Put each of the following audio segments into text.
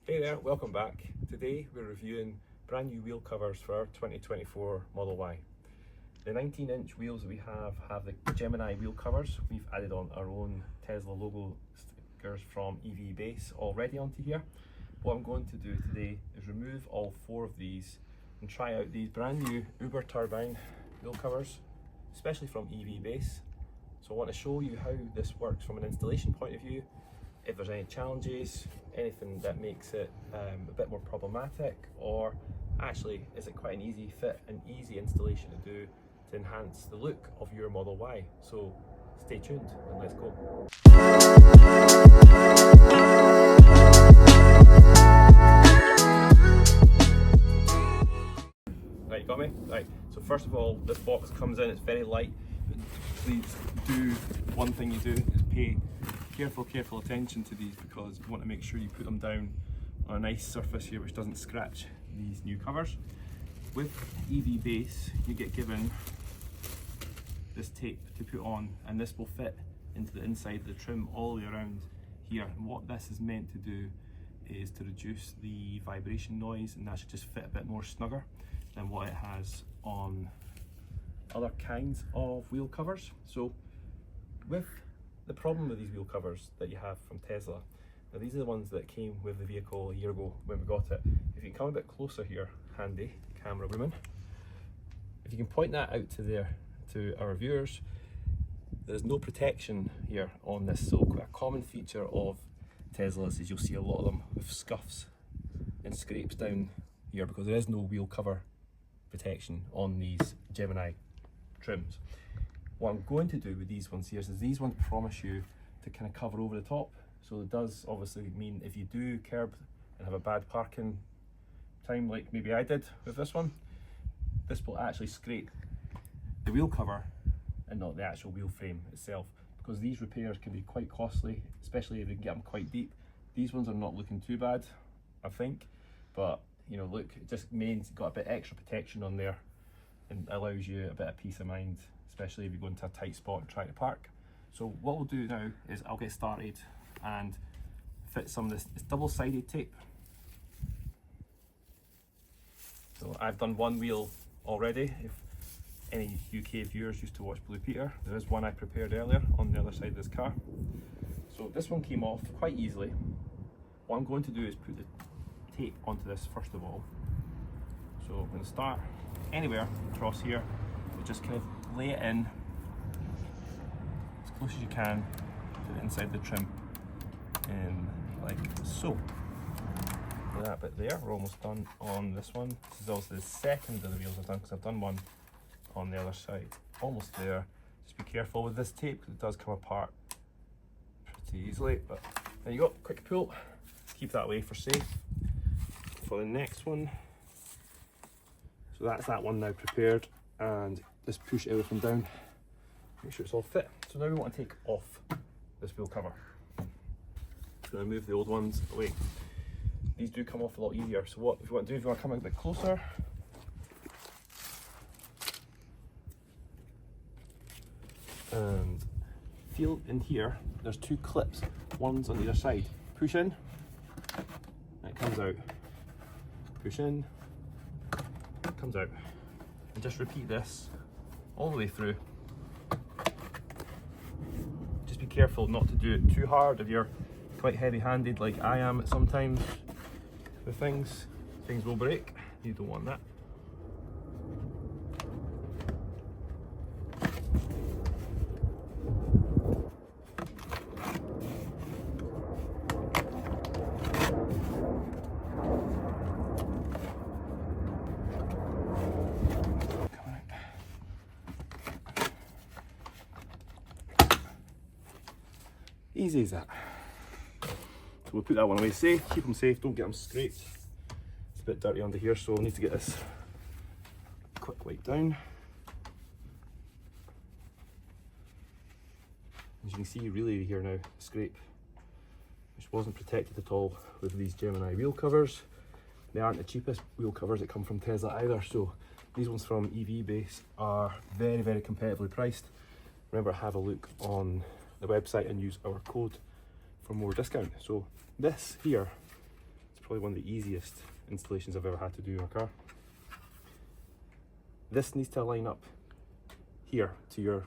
Hey there, welcome back. Today we're reviewing brand new wheel covers for our 2024 Model Y. The 19-inch wheels that we have the Gemini wheel covers. We've added on our own Tesla logo stickers from EVBASE already onto here. What I'm going to do today is remove all 4 of these and try out these brand new Überturbine wheel covers, especially from EVBASE. So I want to show you how this works from an installation point of view, if there's any challenges, anything that makes it a bit more problematic, or actually is it quite an easy fit and easy installation to do to enhance the look of your Model Y. So stay tuned and let's go. Right, you got me? Right, so first of all, this box comes in, it's very light. Please do, one thing you do is pay careful attention to these, because you want to make sure you put them down on a nice surface here which doesn't scratch these new covers. With EVBASE you get given this tape to put on, and this will fit into the inside of the trim all the way around here. And what this is meant to do is to reduce the vibration noise, and that should just fit a bit more snugger than what it has on other kinds of wheel covers. So with the problem with these wheel covers that you have from Tesla, now these are the ones that came with the vehicle a year ago when we got it. If you can come a bit closer here, handy camera woman, if you can point that out to there to our viewers, there's no protection here on this. So quite a common feature of Teslas is you'll see a lot of them with scuffs and scrapes down here because there is no wheel cover protection on these Gemini trims. What I'm going to do with these ones here is these ones promise you to kind of cover over the top. So it does obviously mean if you do curb and have a bad parking time like maybe I did with this one, this will actually scrape the wheel cover and not the actual wheel frame itself, because these repairs can be quite costly, especially if you can get them quite deep. These ones are not looking too bad, I think, but you know, look, it just means got a bit extra protection on there and allows you a bit of peace of mind, especially if you go into a tight spot and try to park. So what we'll do now is I'll get started and fit some of this. It's double-sided tape. So I've done one wheel already. If any UK viewers used to watch Blue Peter, there is one I prepared earlier on the other side of this car. So this one came off quite easily. What I'm going to do is put the tape onto this first of all. So I'm going to start anywhere across here, but just kind of lay it in as close as you can to the inside the trim, and like so. That bit there, we're almost done on this one. This is also the second of the wheels I've done, because I've done one on the other side. Almost there. Just be careful with this tape because it does come apart pretty easily, but there you go, quick pull. Keep that away for safe. For the next one, so that's that one now prepared, and just push everything down, make sure it's all fit. So now we want to take off this wheel cover. Just going to move the old ones away. These do come off a lot easier. So what if you want to do, if you want to come a bit closer, and feel in here, there's 2 clips, one's on either side. Push in, and it comes out. Push in, comes out, and just repeat this all the way through. Just be careful not to do it too hard. If you're quite heavy-handed like I am sometimes with things will break. You don't want that. Easy as that. So we'll put that one away safe, keep them safe, don't get them scraped. It's a bit dirty under here, so we'll need to get this quick wipe down. As you can see, really here now, scrape, which wasn't protected at all with these Gemini wheel covers. They aren't the cheapest wheel covers that come from Tesla either, so these ones from EVBASE are very competitively priced. Remember, have a look on the website and use our code for more discount. So this here is probably one of the easiest installations I've ever had to do in a car. This needs to line up here to your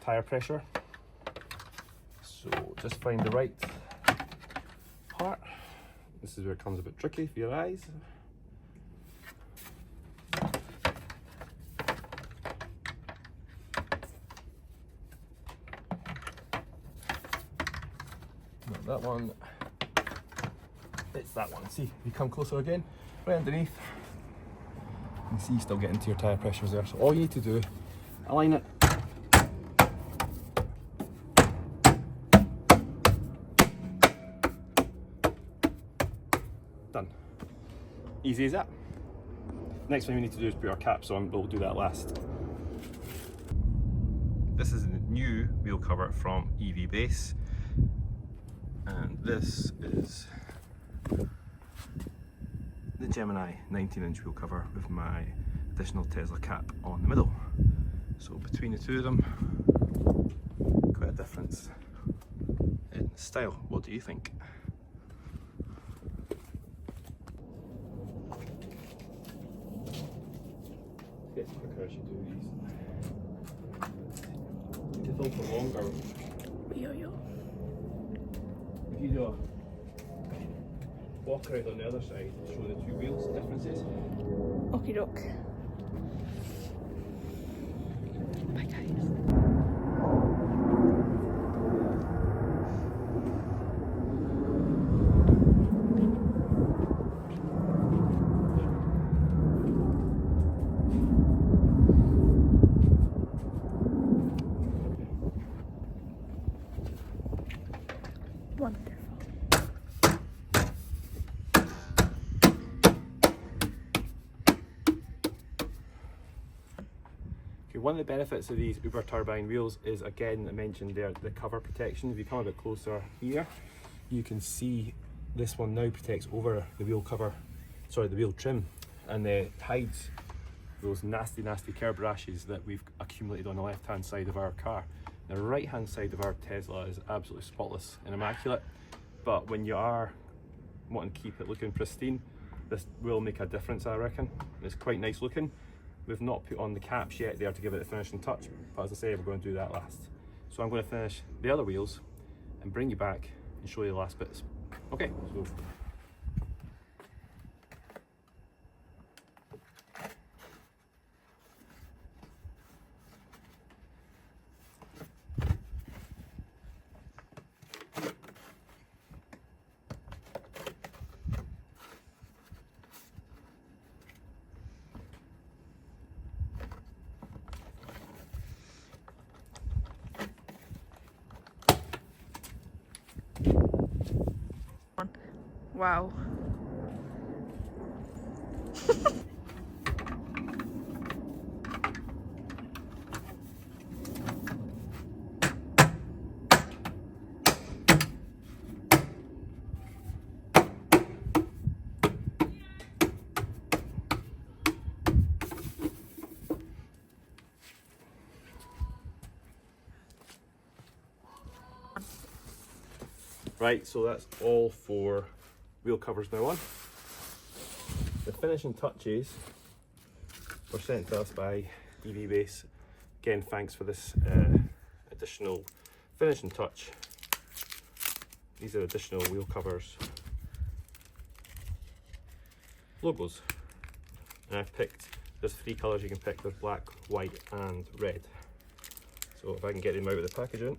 tyre pressure. So just find the right part. This is where it comes a bit tricky for your eyes. Not that one. It's that one. See, if you come closer again, right underneath. You can see you still getting to your tyre pressures there. So all you need to do, align it. Done. Easy as that. Next thing we need to do is put our caps on, but we'll do that last. This is the new wheel cover from EVBASE, and this is the Gemini 19-inch wheel cover with my additional Tesla cap on the middle. So between the two of them, quite a difference in style. What do you think? It's quicker as you do these. If you film for longer, if you do a walk around on the other side, show the two wheels differences. Okie doke. Bye guys. Wonderful. Okay, one of the benefits of these Überturbine wheels is, again, I mentioned there, the cover protection. If you come a bit closer here, you can see this one now protects over the wheel cover, sorry, the wheel trim, and hides those nasty curb rashes that we've accumulated on the left-hand side of our car. The right-hand side of our Tesla is absolutely spotless and immaculate, but when you are wanting to keep it looking pristine, this will make a difference, I reckon. It's quite nice looking. We've not put on the caps yet there to give it the finishing touch, but as I say, we're going to do that last. So I'm going to finish the other wheels and bring you back and show you the last bits. Okay, so Wow. right, so that's all for wheel covers now on. The finishing touches were sent to us by EVBASE. Again, thanks for this additional finishing touch. These are additional wheel covers logos, and I've picked, there's 3 colours you can pick. There's black, white and red. So if I can get them out of the packaging,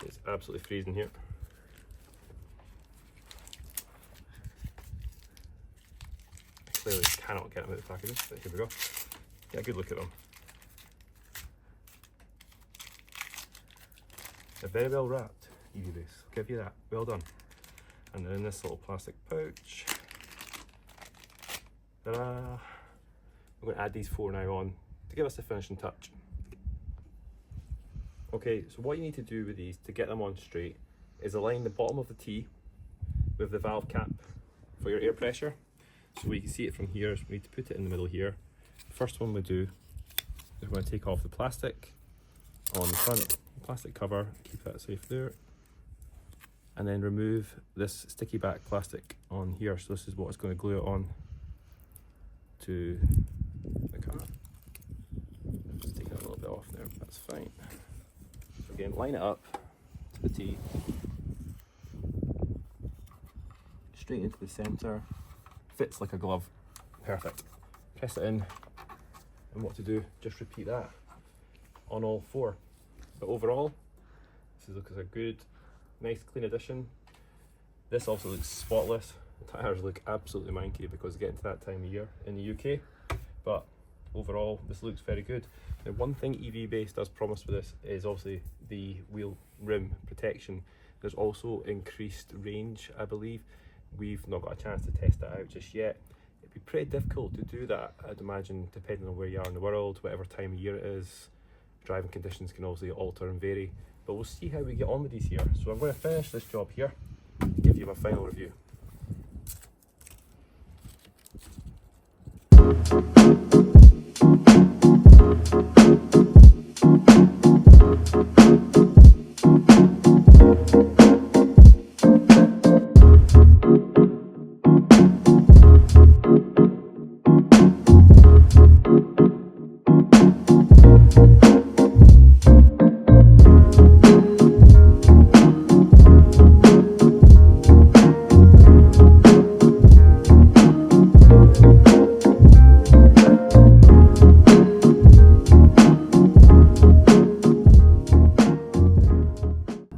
it's absolutely freezing here. Clearly cannot get them out of the packaging, but here we go. Get a good look at them. They're very well wrapped, EVBASE. I'll give you that. Well done. And they're in this little plastic pouch. Ta-da! I'm going to add these 4 now on to give us the finishing touch. Okay, so what you need to do with these to get them on straight is align the bottom of the T with the valve cap for your air pressure. So we can see it from here, so we need to put it in the middle here. First one we do is we're going to take off the plastic on the front, plastic cover, keep that safe there. and then remove this sticky back plastic on here. So this is what is going to glue it on to the car. Just taking a little bit off there, that's fine. So again, line it up to the T, straight into the centre, fits like a glove, perfect. Press it in, and what to do, just repeat that on all four. But overall, this looks like a good, nice clean addition. This also looks spotless. The tyres look absolutely manky because it's getting to that time of year in the UK, but overall this looks very good. Now, one thing EVBASE does promise with this is obviously the wheel rim protection. There's also increased range, I believe. We've not got a chance to test that out just yet. It'd be pretty difficult to do that, I'd imagine, depending on where you are in the world, whatever time of year it is. Driving conditions can obviously alter and vary, but we'll see how we get on with these here. So I'm going to finish this job here and give you my final review.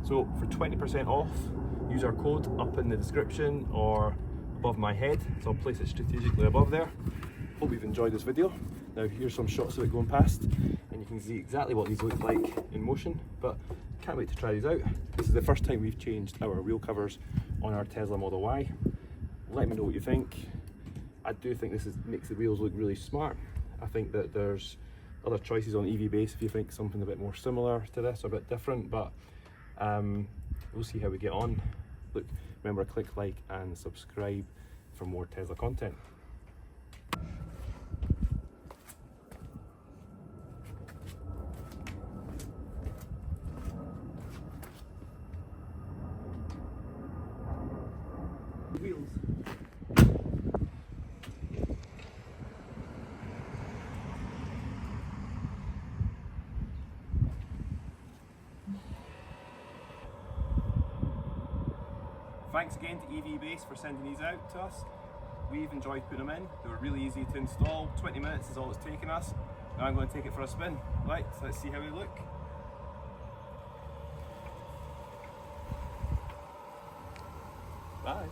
So for 20% off, use our code up in the description or above my head. So I'll place it strategically above there. Hope you've enjoyed this video. Now here's some shots of it going past, and you can see exactly what these look like in motion, but can't wait to try these out. This is the first time we've changed our wheel covers on our Tesla Model Y. Let me know what you think. I do think this makes the wheels look really smart. I think that there's other choices on EVBASE if you think something a bit more similar to this or a bit different, but we'll see how we get on. Look, remember, click like and subscribe for more Tesla content. Wheels. Thanks again to EVBASE for sending these out to us. We've enjoyed putting them in. They were really easy to install. 20 minutes is all it's taken us. Now I'm going to take it for a spin. Right, so let's see how they look. Bye.